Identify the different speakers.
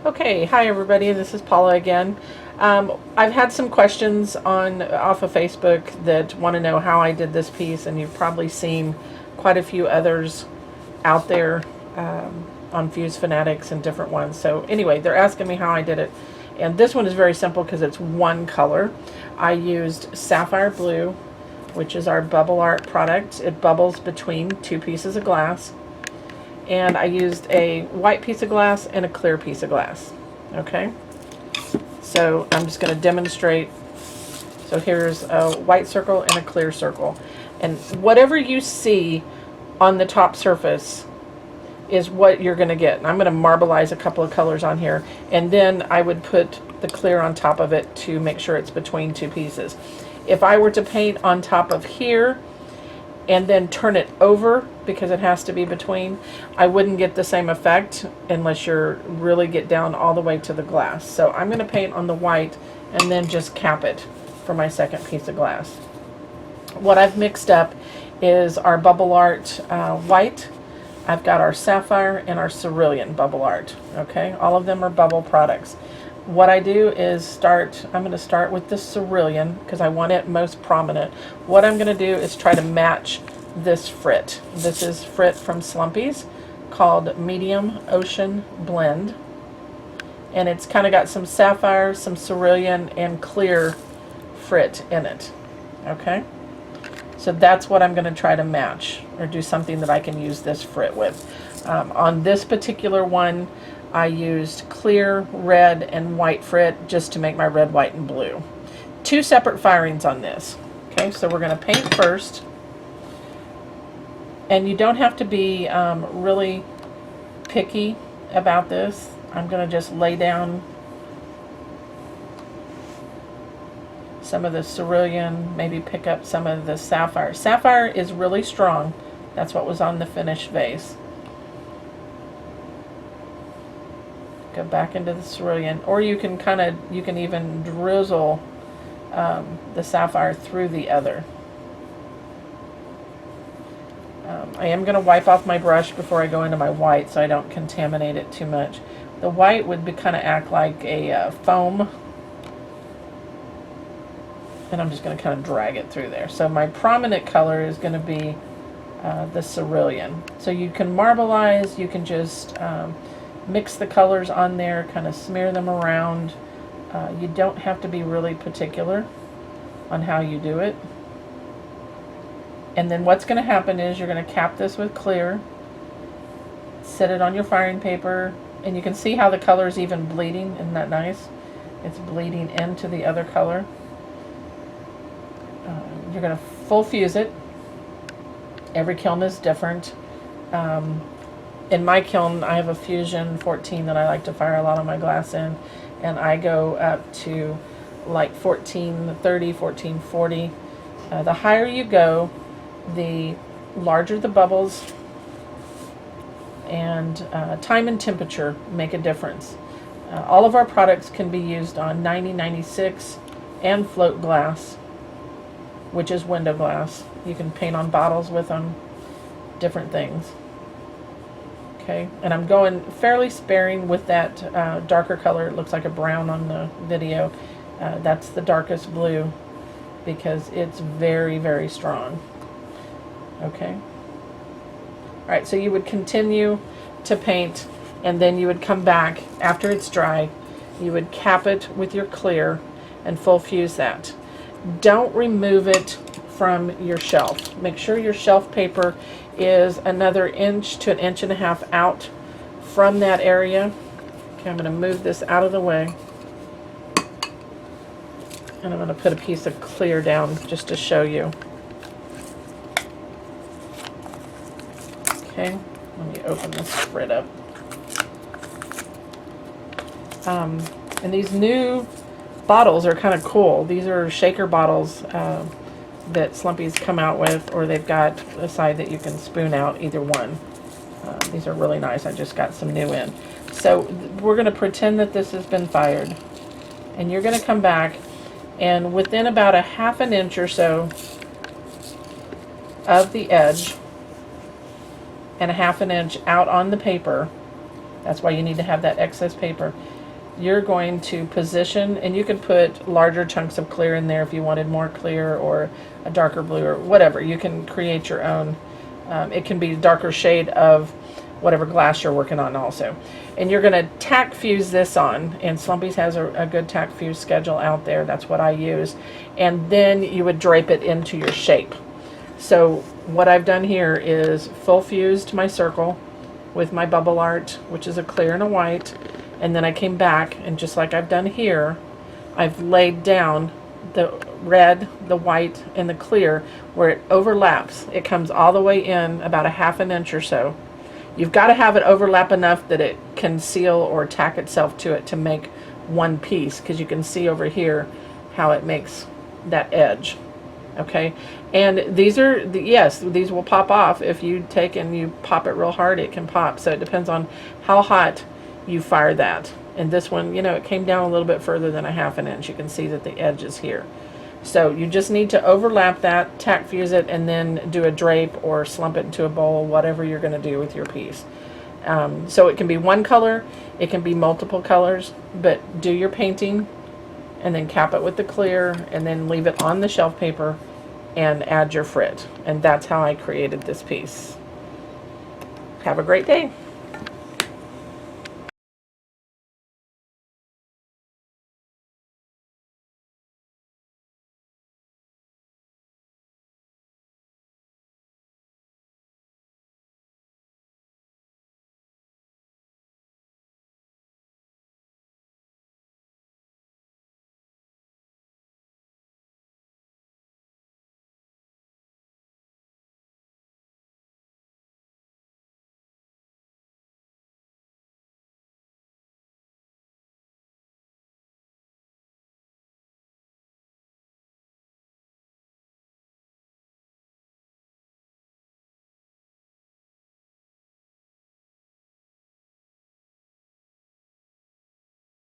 Speaker 1: Okay, hi everybody, this is Paula again. I've had some questions off of Facebook that want to know how I did this piece, and you've probably seen quite a few others out there on Fuse Fanatics and different ones. So anyway, they're asking me how I did it, and this one is very simple because it's one color. I used sapphire blue, which is our BubbleART product. It bubbles between two pieces of glass. And I used a white piece of glass and a clear piece of glass. Okay, so I'm just going to demonstrate. So here's a white circle and a clear circle, and whatever you see on the top surface is what you're going to get. And I'm going to marbleize a couple of colors on here, and then I would put the clear on top of it to make sure it's between two pieces. If I were to paint on top of here and then turn it over, because it has to be between, I wouldn't get the same effect unless you're really get down all the way to the glass. So I'm going to paint on the white and then just cap it for my second piece of glass. What I've mixed up is our BubbleART white. I've got our sapphire and our cerulean BubbleART. Okay, all of them are bubble products. What I do is I'm going to start with the cerulean because I want it most prominent. What I'm going to do is try to match this Frit. This is Frit from Slumpy's, called Medium Ocean Blend. And it's kind of got some sapphire, some cerulean, and clear Frit in it. Okay? So that's what I'm going to try to match, or do something that I can use this Frit with. On this particular one, I used clear, red, and white Frit just to make my red, white, and blue. Two separate firings on this. Okay, so we're going to paint first. And you don't have to be really picky about this. I'm going to just lay down some of the cerulean, maybe pick up some of the sapphire. Sapphire is really strong. That's what was on the finished vase. Go back into the cerulean, or you can even drizzle the sapphire through the other. I am going to wipe off my brush before I go into my white so I don't contaminate it too much. The white would kind of act like a foam, and I'm just going to kind of drag it through there. So my prominent color is going to be the cerulean. So you can marbleize, you can just mix the colors on there, kind of smear them around. You don't have to be really particular on how you do it. And then what's going to happen is you're going to cap this with clear, set it on your firing paper, and you can see how the color is even bleeding. Isn't that nice? It's bleeding into the other color. You're going to full fuse it. Every kiln is different. In my kiln, I have a Fusion 14 that I like to fire a lot of my glass in, and I go up to like 1430, 1440. The higher you go, the larger the bubbles, and time and temperature make a difference. All of our products can be used on 90, 96, and float glass, which is window glass. You can paint on bottles with them, different things. Okay, and I'm going fairly sparing with that darker color. It looks like a brown on the video. That's the darkest blue because it's very, very strong. Okay. All right, so you would continue to paint, and then you would come back after it's dry. You would cap it with your clear and full fuse that. Don't remove it from your shelf. Make sure your shelf paper is another inch to an inch and a half out from that area. Okay, I'm going to move this out of the way, and I'm going to put a piece of clear down just to show you. Okay, let me open this Frit up. And these new bottles are kind of cool. These are shaker bottles that Slumpy's come out with, or they've got a side that you can spoon out, either one. These are really nice. I just got some new in. So we're going to pretend that this has been fired, and you're going to come back, and within about a half an inch or so of the edge and a half an inch out on the paper, That's why you need to have that excess paper. You're going to position, and you could put larger chunks of clear in there if you wanted more clear or a darker blue or whatever. You can create your own. It can be a darker shade of whatever glass you're working on also. And you're going to tack fuse this on, and Slumpy's has a good tack fuse schedule out there. That's what I use. And then you would drape it into your shape. So what I've done here is full fused my circle with my BubbleART, which is a clear and a white, and then I came back, and just like I've done here, I've laid down the red, the white, and the clear where it overlaps. It comes all the way in about a ½ an inch or so. You've got to have it overlap enough that it can seal or tack itself to it to make one piece, because you can see over here how it makes that edge. Okay, and these are yes, these will pop off if you take and you pop it real hard. It can pop, so it depends on how hot you fire that. And this one, you know, it came down a little bit further than a ½ an inch. You can see that the edge is here. So you just need to overlap that, tack fuse it, and then do a drape or slump it into a bowl, whatever you're going to do with your piece. So it can be one color, it can be multiple colors, but do your painting and then cap it with the clear and then leave it on the shelf paper and add your frit. And that's how I created this piece. Have a great day.